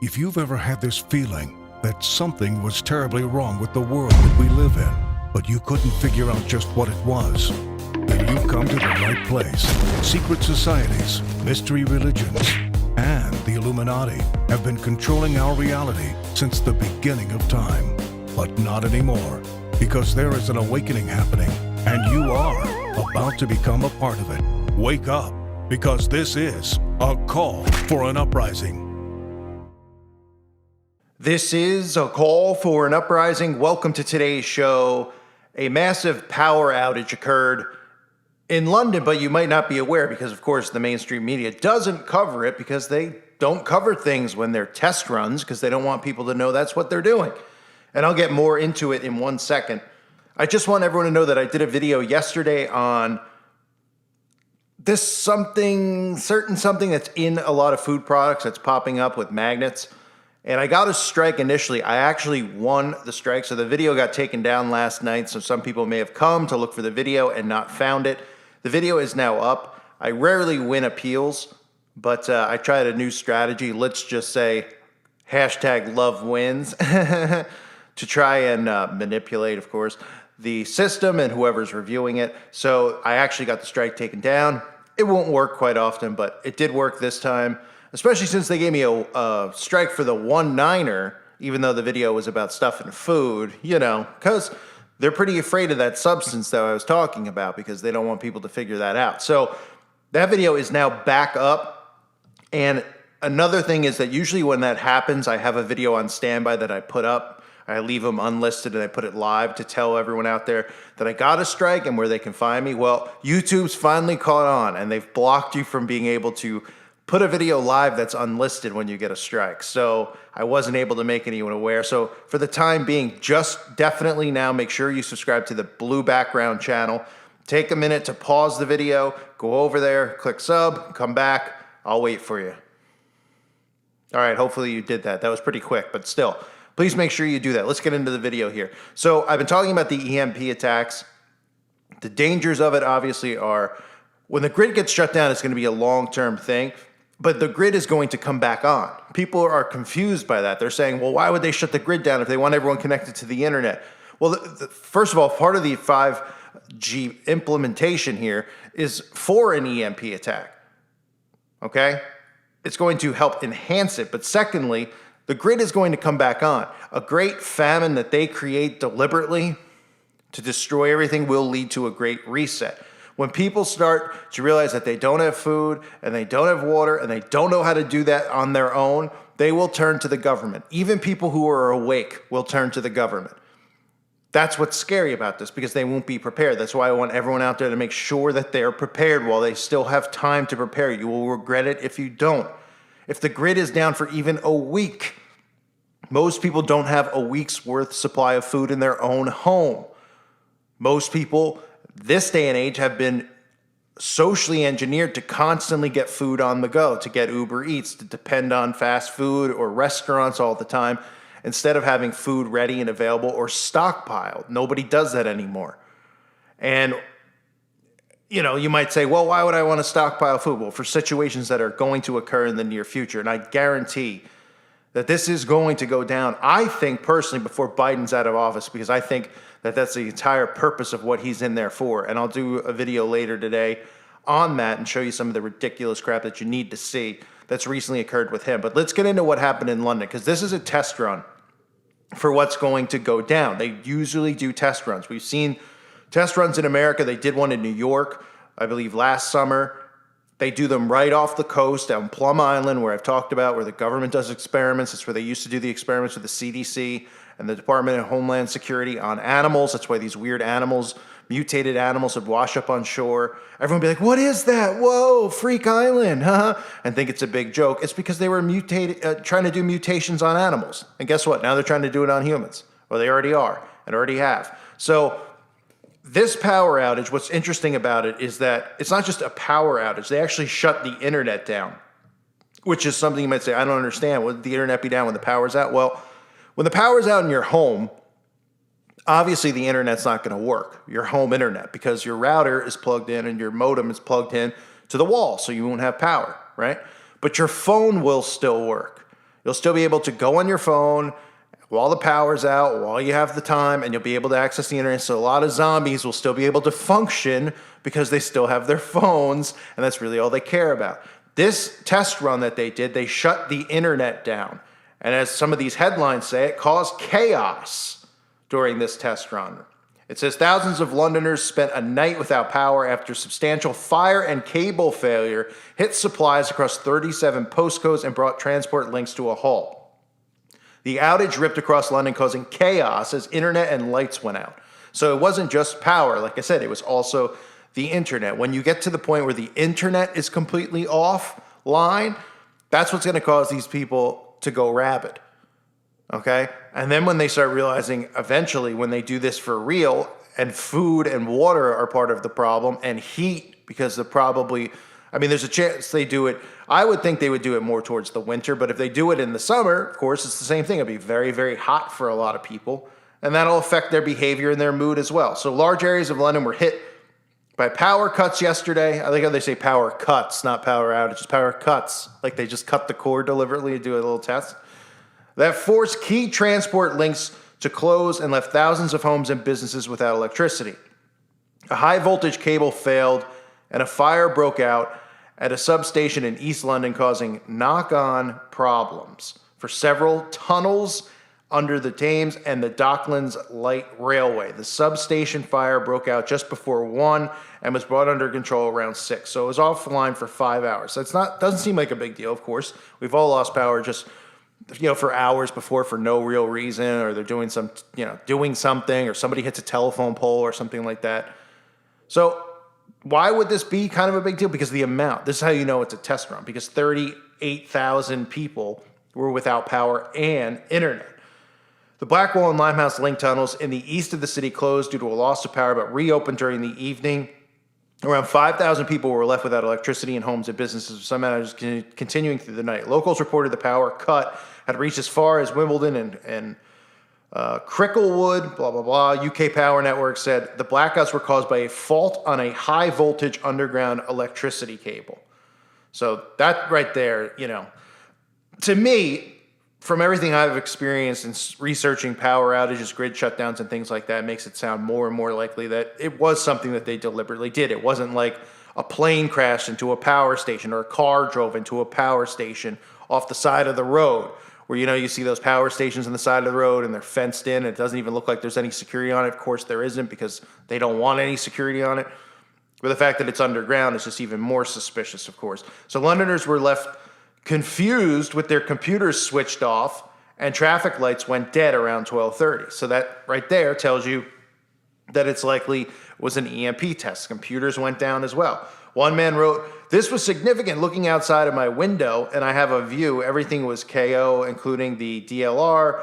If you've ever had this feeling that something was terribly wrong with the world that we live in, but you couldn't figure out just what it was, then you've come to the right place. Secret societies, mystery religions, and the Illuminati have been controlling our reality since the beginning of time. But not anymore, because there is an awakening happening, and you are about to become a part of it. Wake up, because this is a call for an uprising. This is a call for an uprising. Welcome to today's show. A massive power outage occurred in London, but you might not be aware because, of course, the mainstream media doesn't cover it because they don't cover things when they're test runs because they don't want people to know that's what they're doing. And I'll get more into it in 1 second. I just want everyone to know that I did a video yesterday on this certain something that's in a lot of food products that's popping up with magnets. And I got a strike initially. I actually won the strike. So the video got taken down last night. So some people may have come to look for the video and not found it. The video is now up. I rarely win appeals, but I tried a new strategy. Let's just say #LoveWins to try and manipulate, of course, the system and whoever's reviewing it. So I actually got the strike taken down. It won't work quite often, but it did work this time. Especially since they gave me a strike for the 1-9er, even though the video was about stuff and food, because they're pretty afraid of that substance that I was talking about because they don't want people to figure that out. So that video is now back up. And another thing is that usually when that happens, I have a video on standby that I put up. I leave them unlisted and I put it live to tell everyone out there that I got a strike and where they can find me. Well, YouTube's finally caught on and they've blocked you from being able to put a video live that's unlisted when you get a strike. So I wasn't able to make anyone aware. So for the time being, just definitely now make sure you subscribe to the blue background channel. Take a minute to pause the video, go over there, click sub, come back. I'll wait for you. All right, hopefully you did that. That was pretty quick, but still, please make sure you do that. Let's get into the video here. So I've been talking about the EMP attacks. The dangers of it obviously are when the grid gets shut down, it's going to be a long-term thing. But the grid is going to come back on. People are confused by that. They're saying, well, why would they shut the grid down if they want everyone connected to the internet? Well, first of all, part of the 5G implementation here is for an EMP attack, okay? It's going to help enhance it. But secondly, the grid is going to come back on. A great famine that they create deliberately to destroy everything will lead to a great reset. When people start to realize that they don't have food and they don't have water and they don't know how to do that on their own, they will turn to the government. Even people who are awake will turn to the government. That's what's scary about this because they won't be prepared. That's why I want everyone out there to make sure that they're prepared while they still have time to prepare. You will regret it if you don't. If the grid is down for even a week, most people don't have a week's worth supply of food in their own home. Most people this day and age have been socially engineered to constantly get food on the go, to get Uber Eats, to depend on fast food or restaurants all the time instead of having food ready and available or stockpiled. Nobody does that anymore. And, you might say, well, why would I want to stockpile food? Well, for situations that are going to occur in the near future. And I guarantee that this is going to go down, I think personally, before Biden's out of office, because I think that that's the entire purpose of what he's in there for. And I'll do a video later today on that and show you some of the ridiculous crap that you need to see that's recently occurred with him. But let's get into what happened in London, because this is a test run for what's going to go down. They usually do test runs. We've seen test runs in America. They did one in New York, I believe, last summer. They do them right off the coast on Plum Island, where I've talked about, where the government does experiments. It's where they used to do the experiments with the CDC and the Department of Homeland Security on animals. That's why these weird animals, mutated animals, would wash up on shore. Everyone would be like, what is that? Whoa, Freak Island, huh? And think it's a big joke. It's because they were trying to do mutations on animals. And guess what? Now they're trying to do it on humans. Well, they already are and already have. So this power outage, what's interesting about it is that it's not just a power outage. They actually shut the internet down, which is something you might say, I don't understand. Would the internet be down when the power's out? Well, when the power's out in your home, obviously the internet's not going to work, your home internet, because your router is plugged in and your modem is plugged in to the wall, so you won't have power, right? But your phone will still work. You'll still be able to go on your phone while the power's out, while you have the time, and you'll be able to access the internet. So a lot of zombies will still be able to function because they still have their phones, and that's really all they care about. This test run that they did, they shut the internet down. And as some of these headlines say, it caused chaos during this test run. It says thousands of Londoners spent a night without power after substantial fire and cable failure hit supplies across 37 postcodes and brought transport links to a halt. The outage ripped across London, causing chaos as internet and lights went out. So it wasn't just power. Like I said, it was also the internet. When you get to the point where the internet is completely offline, that's what's going to cause these people to go rabid. Okay? And then when they start realizing eventually when they do this for real, and food and water are part of the problem, and heat, because there's a chance they do it. I would think they would do it more towards the winter, but if they do it in the summer, of course, it's the same thing. It'll be very, very hot for a lot of people, and that'll affect their behavior and their mood as well. So large areas of London were hit by power cuts yesterday. I like how they say power cuts, not power outages, power cuts. Like they just cut the cord deliberately to do a little test. That forced key transport links to close and left thousands of homes and businesses without electricity. A high voltage cable failed and a fire broke out at a substation in East London, causing knock-on problems for several tunnels under the Thames and the Docklands Light Railway. The substation fire broke out just before 1 and was brought under control around 6. So it was offline for 5 hours. So doesn't seem like a big deal, of course. We've all lost power just for hours before for no real reason, or they're doing something, or somebody hits a telephone pole or something like that. So why would this be kind of a big deal? Because the amount. This is how you know it's a test run, because 38,000 people were without power and internet. The Blackwall and Limehouse link tunnels in the east of the city closed due to a loss of power, but reopened during the evening. Around 5,000 people were left without electricity in homes and businesses, with some outages continuing through the night. Locals reported the power cut had reached as far as Wimbledon and Cricklewood, blah, blah, blah. UK Power Network said the blackouts were caused by a fault on a high voltage underground electricity cable. So that right there, to me, from everything I've experienced in researching power outages, grid shutdowns, and things like that, makes it sound more and more likely that it was something that they deliberately did. It wasn't like a plane crashed into a power station or a car drove into a power station off the side of the road, where, you see those power stations on the side of the road and they're fenced in. And it doesn't even look like there's any security on it. Of course, there isn't, because they don't want any security on it. But the fact that it's underground is just even more suspicious, of course. So Londoners were left confused with their computers switched off, and traffic lights went dead around 12:30. So that right there tells you that it's likely was an EMP test. Computers went down as well. One man wrote, "This was significant. Looking outside of my window, and I have a view. Everything was KO, including the DLR,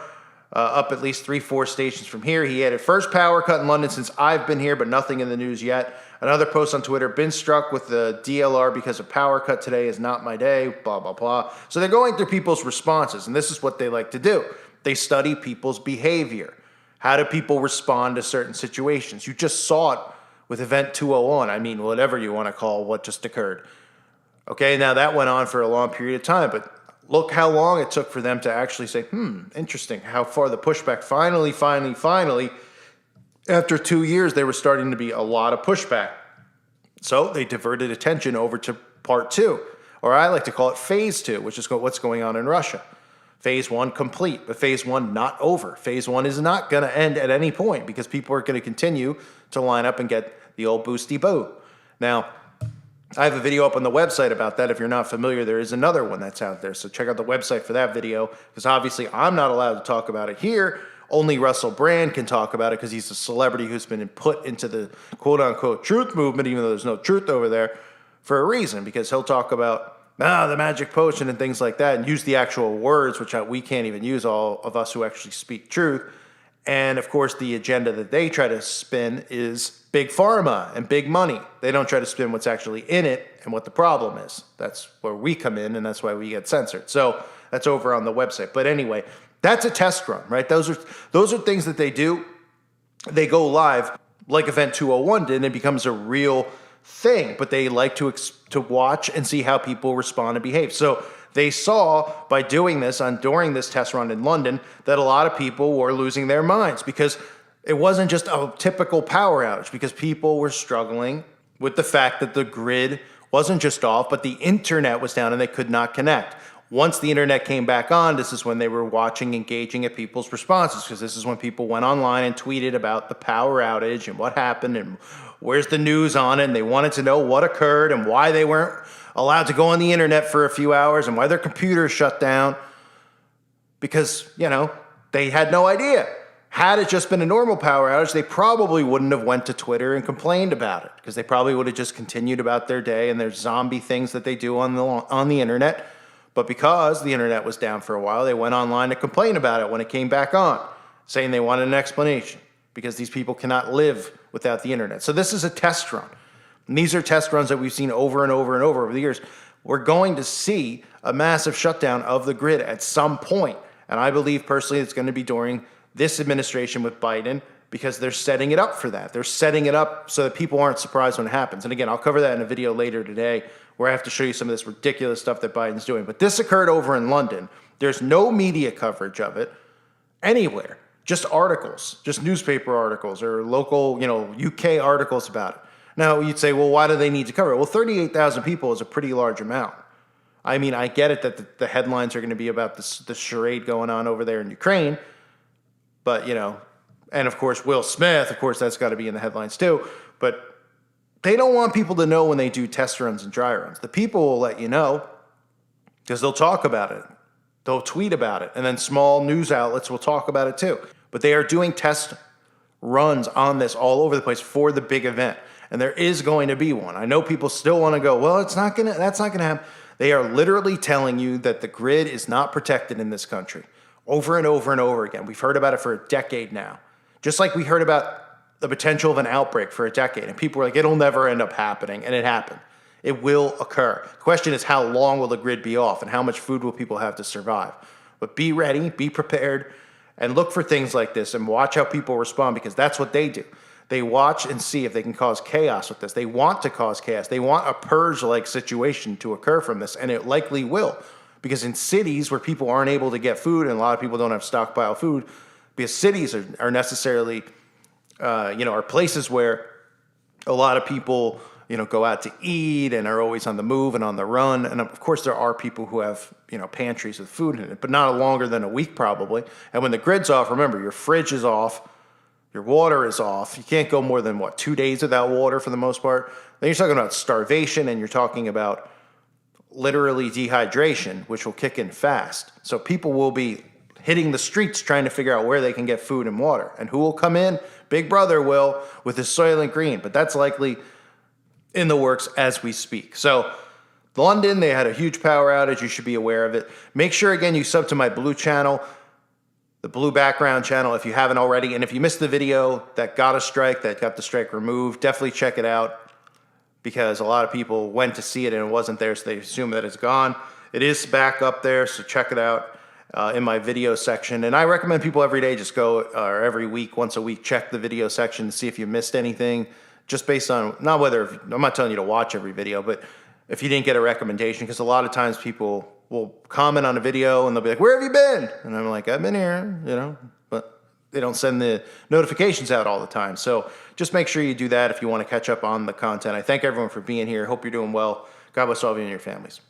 up at least 3-4 stations from here." He added, "First power cut in London since I've been here, but nothing in the news yet." Another post on Twitter, "Been struck with the DLR because of power cut today is not my day," blah, blah, blah. So they're going through people's responses, and this is what they like to do. They study people's behavior. How do people respond to certain situations? You just saw it with Event 201. I mean, whatever you want to call what just occurred. Okay, now that went on for a long period of time, but look how long it took for them to actually say, interesting, how far the pushback finally, after 2 years, there was starting to be a lot of pushback. So they diverted attention over to part 2, or I like to call it phase 2, which is what's going on in Russia. Phase 1 complete, but phase 1 not over. Phase 1 is not going to end at any point, because people are going to continue to line up and get the old boosty boo. Now, I have a video up on the website about that. If you're not familiar, there is another one that's out there. So check out the website for that video, because obviously I'm not allowed to talk about it here. Only Russell Brand can talk about it, because he's a celebrity who's been put into the quote-unquote truth movement, even though there's no truth over there, for a reason, because he'll talk about the magic potion and things like that, and use the actual words, which we can't even use, all of us who actually speak truth. And of course, the agenda that they try to spin is big pharma and big money. They don't try to spin what's actually in it and what the problem is. That's where we come in, and that's why we get censored. So that's over on the website. But anyway, that's a test run, right? Those are things that they do. They go live like Event 201 did, and it becomes a real thing. But they like to watch and see how people respond and behave. So they saw by doing this during this test run in London that a lot of people were losing their minds because it wasn't just a typical power outage, because people were struggling with the fact that the grid wasn't just off, but the internet was down and they could not connect. Once the internet came back on, this is when they were watching, engaging at people's responses, because this is when people went online and tweeted about the power outage and what happened and where's the news on it. And they wanted to know what occurred and why they weren't allowed to go on the internet for a few hours and why their computers shut down, because, they had no idea. Had it just been a normal power outage, they probably wouldn't have went to Twitter and complained about it, because they probably would have just continued about their day and their zombie things that they do on the internet. But because the internet was down for a while, they went online to complain about it when it came back on, saying they wanted an explanation, because these people cannot live without the internet. So this is a test run. And these are test runs that we've seen over and over and over the years. We're going to see a massive shutdown of the grid at some point. And I believe personally it's going to be during this administration with Biden, because they're setting it up for that. They're setting it up so that people aren't surprised when it happens. And again, I'll cover that in a video later today where I have to show you some of this ridiculous stuff that Biden's doing. But this occurred over in London. There's no media coverage of it anywhere. Just articles, just newspaper articles or local, UK articles about it. Now, you'd say, well, why do they need to cover it? Well, 38,000 people is a pretty large amount. I mean, I get it that the headlines are going to be about the charade going on over there in Ukraine. But, and of course, Will Smith, of course, that's got to be in the headlines too. But they don't want people to know when they do test runs and dry runs. The people will let you know because they'll talk about it. They'll tweet about it. And then small news outlets will talk about it too. But they are doing test runs on this all over the place for the big event. And there is going to be one. I know people still want to go, well, that's not going to happen. They are literally telling you that the grid is not protected in this country over and over and over again. We've heard about it for a decade now. Just like we heard about the potential of an outbreak for a decade. And people were like, it'll never end up happening. And it happened. It will occur. The question is, how long will the grid be off and how much food will people have to survive? But be ready, be prepared, and look for things like this and watch how people respond, because that's what they do. They watch and see if they can cause chaos with this. They want to cause chaos. They want a purge-like situation to occur from this, and it likely will. Because in cities where people aren't able to get food and a lot of people don't have stockpile food, because cities are necessarily are places where a lot of people, go out to eat and are always on the move and on the run. And of course, there are people who have, pantries with food in it, but not longer than a week probably. And when the grid's off, remember, your fridge is off, your water is off. You can't go more than, 2 days without water for the most part. Then you're talking about starvation, and you're talking about literally dehydration, which will kick in fast. So people will be hitting the streets trying to figure out where they can get food and water. And who will come in? Big Brother will, with his Soylent Green. But that's likely in the works as we speak. So London, they had a huge power outage. You should be aware of it. Make sure, again, you sub to my blue channel, the blue background channel, if you haven't already. And if you missed the video that got the strike removed, definitely check it out, because a lot of people went to see it and it wasn't there, so they assume that it's gone. It is back up there, so check it out in my video section. And I recommend people every day just go, or every week, once a week, check the video section to see if you missed anything, just based on, I'm not telling you to watch every video, but if you didn't get a recommendation, because a lot of times people will comment on a video and they'll be like, where have you been? And I'm like, I've been here, but they don't send the notifications out all the time. So just make sure you do that if you want to catch up on the content. I thank everyone for being here. Hope you're doing well. God bless all of you and your families.